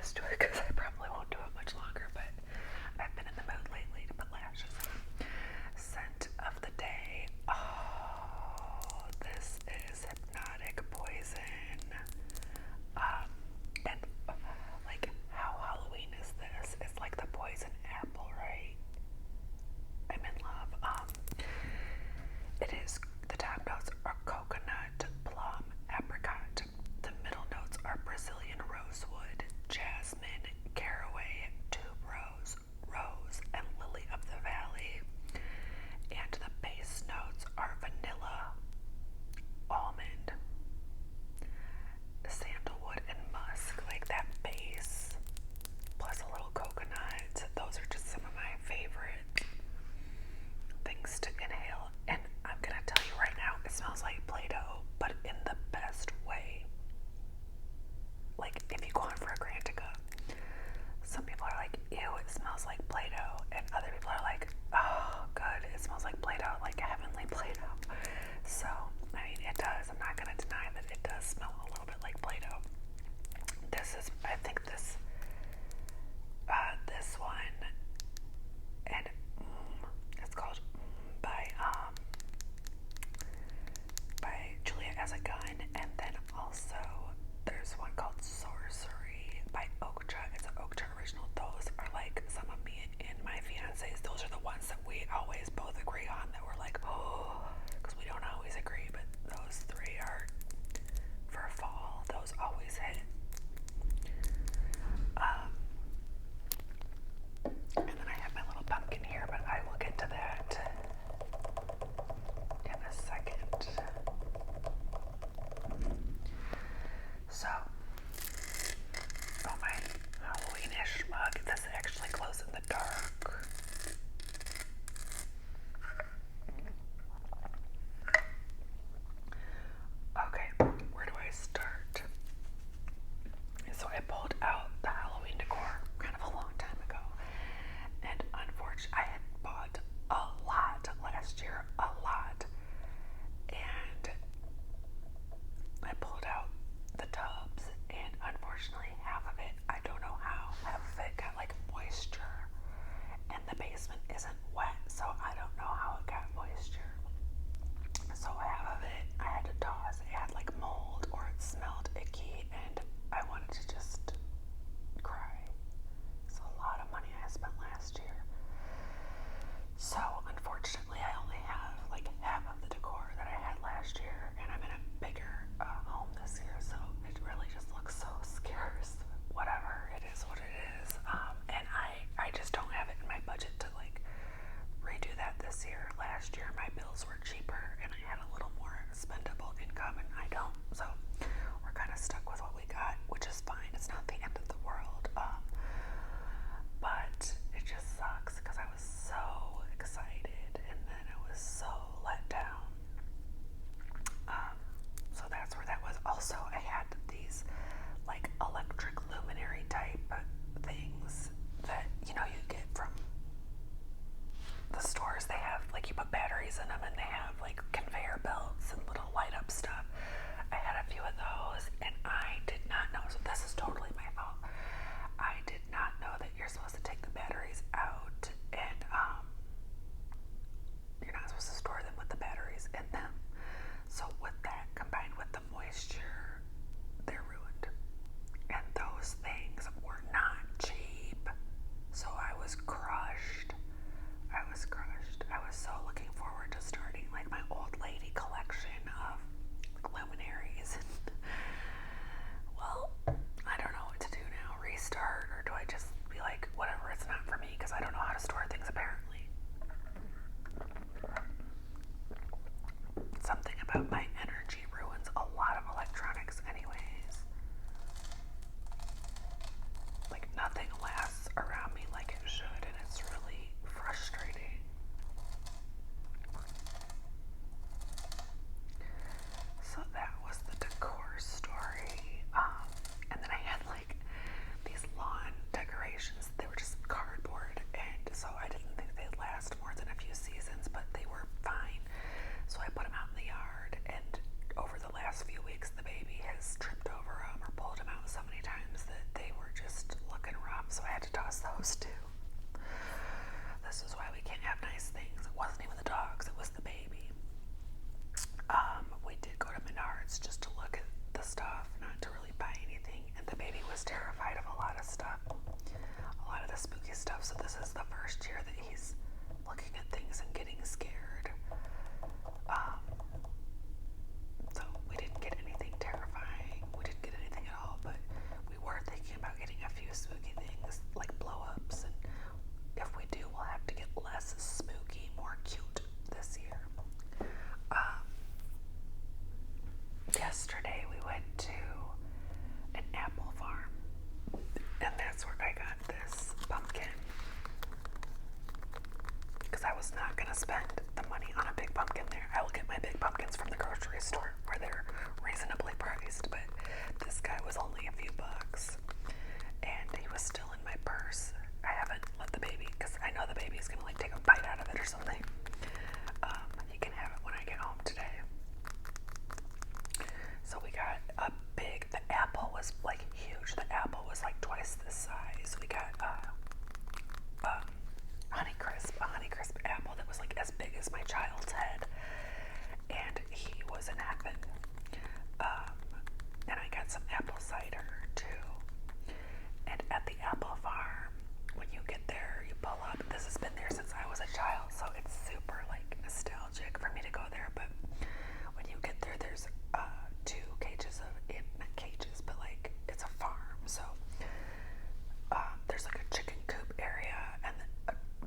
used to it because I probably won't do it much longer, but I've been in the mood lately to put lashes on. Scent of the day. Oh, this is Hypnotic Poison. And like, how Halloween is this? It's like the poison apple, right? I'm in love. It is, the top notes are coconut, plum, apricot. The middle notes are Brazilian rosewood, jasmine, caraway, tuberose, rose, and lily of the valley. And the base notes are vanilla, almond, sandalwood, and musk. Like that base plus a little coconut. Those are just some of my favorite things to inhale. And I'm gonna tell you right now, it smells like Play-Doh, but in the best way. Like if you go on Fragrantica, some people are like, ew, it smells like Play-Doh, and other people are like, oh, good, it smells like Play-Doh, like heavenly Play-Doh. So, I mean, it does. I'm not gonna deny that it does smell a little bit like Play-Doh. This is, I think this one, and it's called by Julia as a Gun, and then also there's one called Sorcery by Okja. It's an Okja original. Those are like some of me and my fiance's. Those are the ones that we always both agree on, that we're like, oh, because we don't always agree, but those three are for fall. Those always hit. And then I have my little pumpkin here, but I will get to that in a second. So, oh, my Halloween-ish mug. This actually glows in the dark. Okay, where do I start? So I pulled out the Halloween decor kind of a long time ago, and unfortunately I had bought a lot last year, a lot, and I pulled out the tubs, and unfortunately half of it, I don't know how, half of it got like moisture, and the basement isn't wet, so I don't know how it got moisture. So half of it I had to toss. It had like mold, or it smelled icky, and I wanted to just cry. It's a lot of money I spent last year. So unfortunately I only have like half of the decor that I had last year, and I'm in a bigger home this year, so it really just looks so scarce. Whatever, it is what it is. And I just don't have it in my budget to like redo that this year. Last year my bills were cheaper and I had a little more spendable income, and I don't. So we're kind of stuck with what we got, which is fine. It's not the end of the world. But it just sucks because I was so excited and then I was so let down. So that's where that was. Also, I had these like electric luminary type things that, you know, you get from the stores. They have like, you put batteries in them and they have like conveyor belts and little light up stuff. I had a few of those and I did not know, so this is totally my fault. I did not know that you're supposed to take the batteries out, and you're not supposed to store them with the batteries in them. So with that combined with the moisture, they're ruined. And those things were not cheap. So I was crushed. I was so looking forward to starting like my old lady collection of luminaries. Well, I don't know what to do now. Restart, or do I just be like, whatever, it's not for me, because I don't know how to store things apparently. Something about my energy ruins a lot of electronics anyways. Like nothing lasts around me like it should, and it's really frustrating. So that was the decor story. And then I had like these lawn decorations. They were just cardboard, and so I didn't think they'd last more than a few seasons, but they were fine. So I put them out in the yard, and first year that he's looking at things and getting scared. So we didn't get anything terrifying. We didn't get anything at all, but we were thinking about getting a few spooky things like blow-ups, and if we do, we'll have to get less spooky, more cute this year. Yesterday we went to an apple farm, and that's where I got this pumpkin, because I was not going to spend the money on a big pumpkin there. I will get my big pumpkins from the grocery store where they're reasonably priced, but this guy was only a few bucks, and he was still in my purse. I haven't let the baby, because I know the baby's going to like take a bite out of it or something. He can have it when I get home today. So we got a big, the apple was like huge. The apple was like twice this size. We got a Honeycrisp apple that was like as big as my child's head. And he was in heaven. And I got some apple cider too. And at the apple farm, when you get there, you pull up. This has been there since I was a child, so it's super like nostalgic for me to go there. But when you get there, there's 2 cages of it, not cages, but like it's a farm. So there's like a chicken coop area, and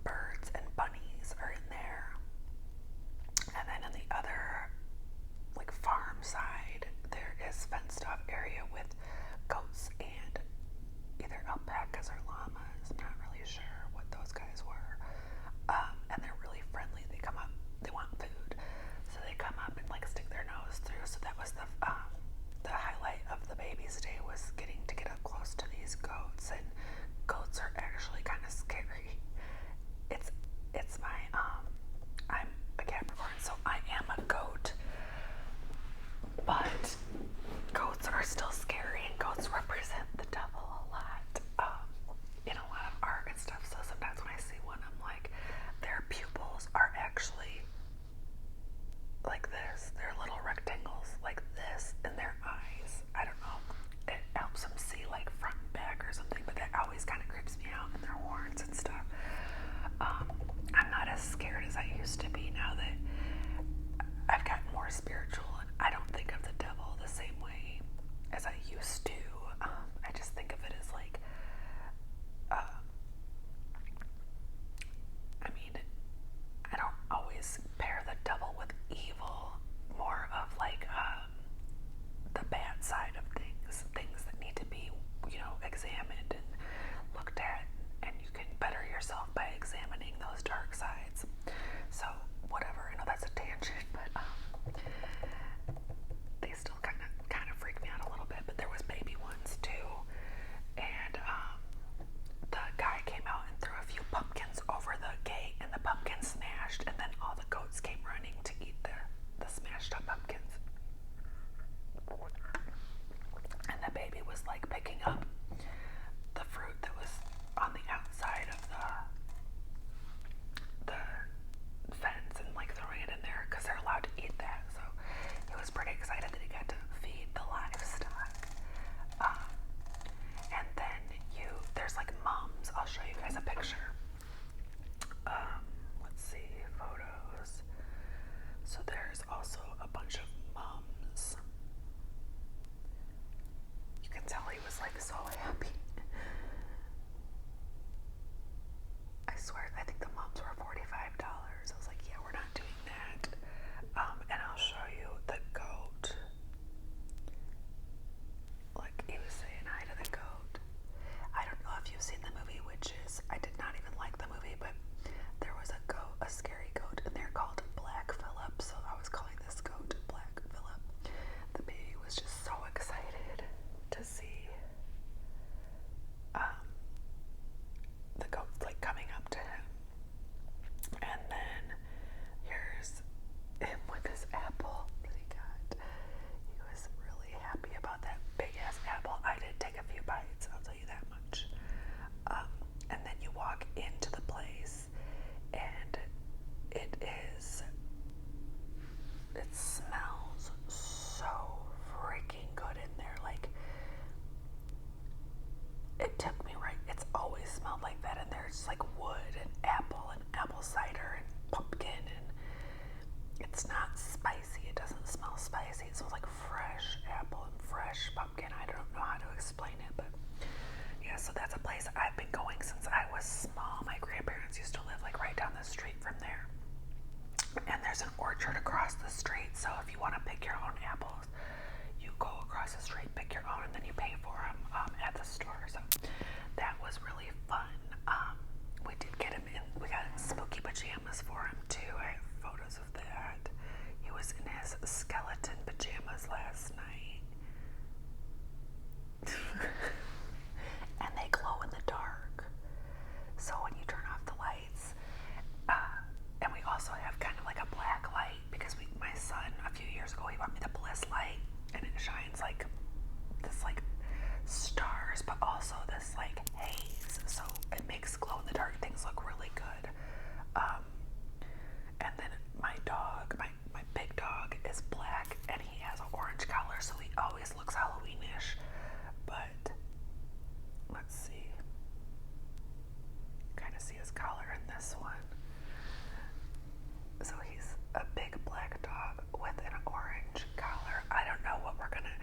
birds and bunnies are in there. And then on the other like farm side, there is fenced off area with kind of see his collar in this one. So he's a big black dog with an orange collar. I don't know what we're gonna.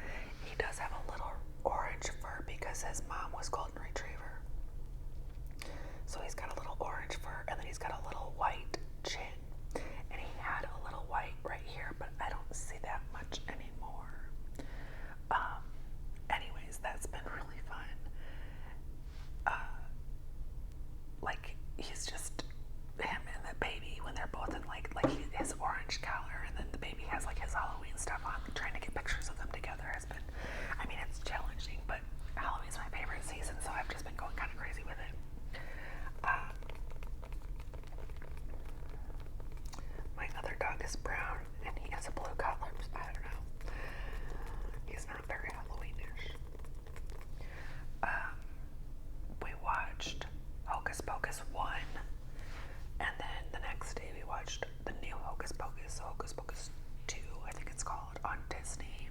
He does have a little orange fur because his mom was golden retriever. So he's got a little orange fur, and then he's got a little white chin. And he had a little white right here, but I don't see that much anymore. Anyways, that's been really fun. Like, he's just him and the baby when they're both in his orange collar, and then the baby has like his Halloween stuff on. Trying to get pictures of them together has been, I mean, it's challenging, but Halloween's my favorite season, so I've just been going kind of crazy with it. My other dog is brown, and he has a blue collar. I don't know. He's not very Halloweenish. We watched Hocus Pocus 1, and then the next day we watched the new Hocus Pocus, Hocus Pocus 2, I think it's called, on Disney.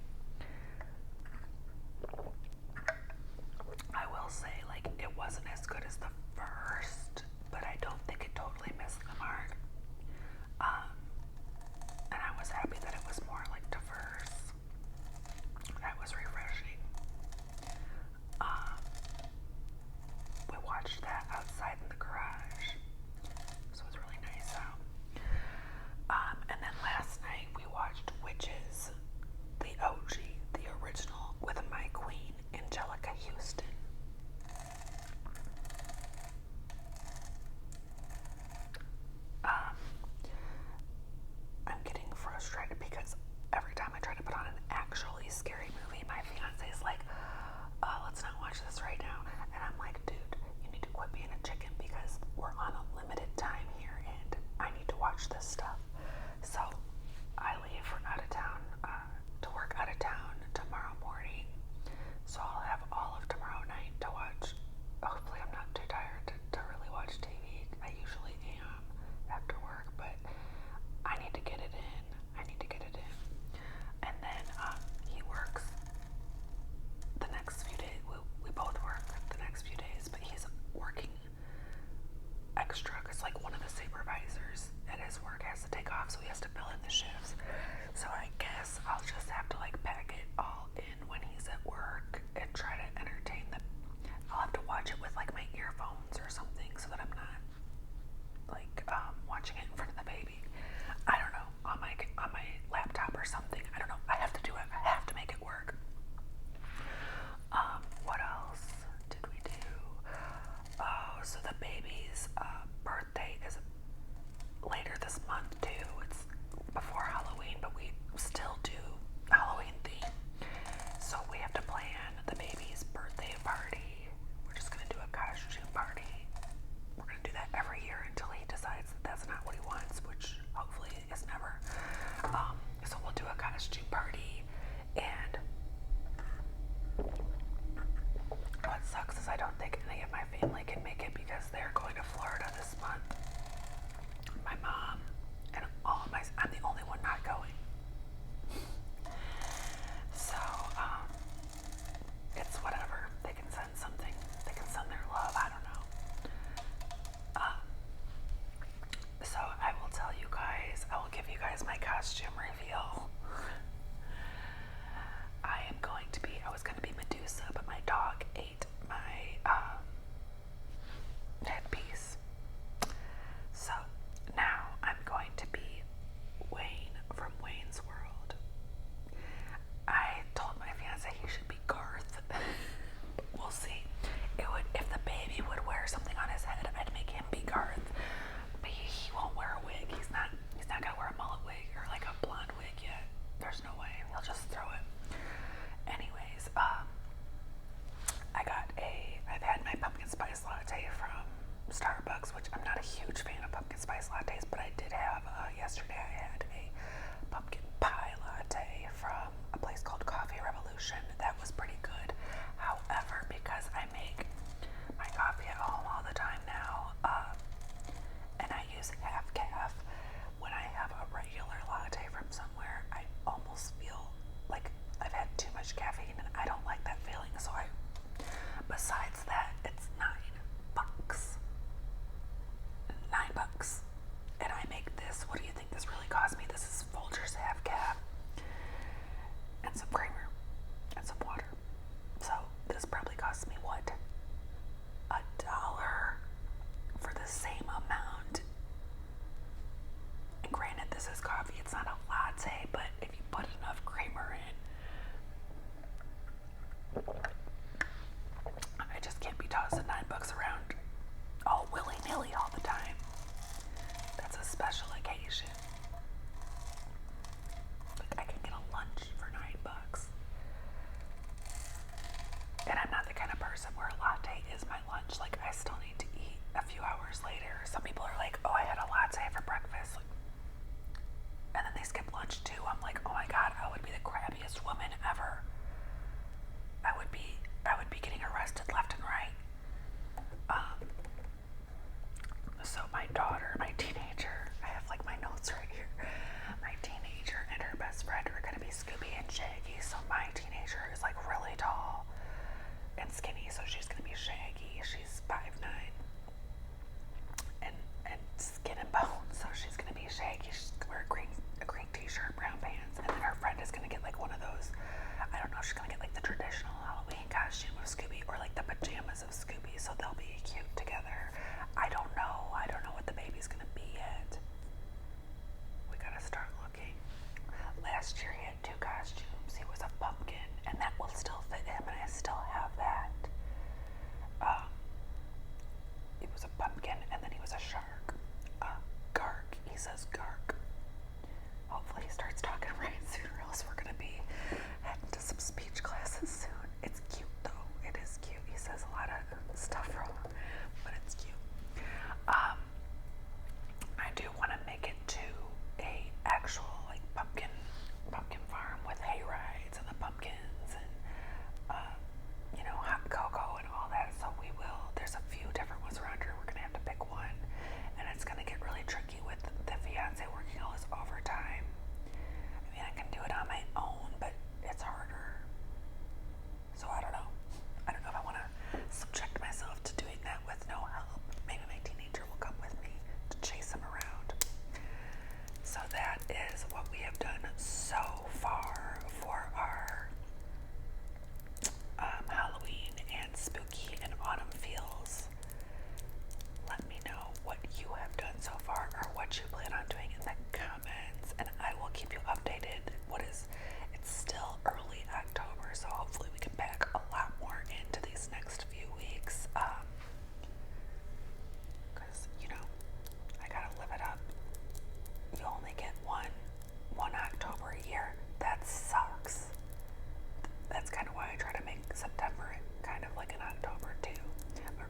I will say, like, it wasn't as good as the first, but I don't think it totally missed the mark. And I was happy that it was more like diverse. That was refreshing. We watched that outside in the garage, so it was really nice out. And then last night we watched Witches, the OG, the original, with my queen, Angelica Houston. I'm getting frustrated because every time I try to put on an actually scary movie, my fiance is like, let's not watch this right now. And I'm like, dude, you need to quit being a chicken because we're on a limited time here and I need to watch this stuff. So I leave for out of town, to work out of town tomorrow morning. So I'll have all of tomorrow night to watch. Hopefully I'm not too tired to really watch TV. I usually am after work, but I need to get it in. And then he works the next few days. We both work the next few days, but he's working extra because like one of the supervisors at his work has to take off, so he has to fill in the shifts. So I guess I'll just have to like pack it all in when he's at work and try to entertain them. I'll have to watch it with like my earphones or something so that I'm not like watching it in front of the baby. I don't know, on my laptop or something. I don't know. I have to do it. I have to make it work. What else did we do? Oh, so the baby's birthday is later this month too. It's before Halloween, but we still do Halloween theme. So we have to plan the baby's birthday party. We're just gonna do a costume party. We're gonna do that every year until he decides that that's not what he wants, which hopefully is never. So we'll do a costume party, and what sucks is I don't think any of my family can make it because they're going to Florida this month. My mom and all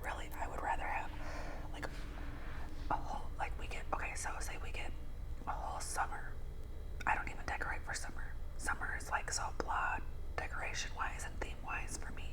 really, I would rather have like a whole, like we get, okay, so say we get a whole summer. I don't even decorate for summer. Summer is like so blah decoration wise and theme wise for me.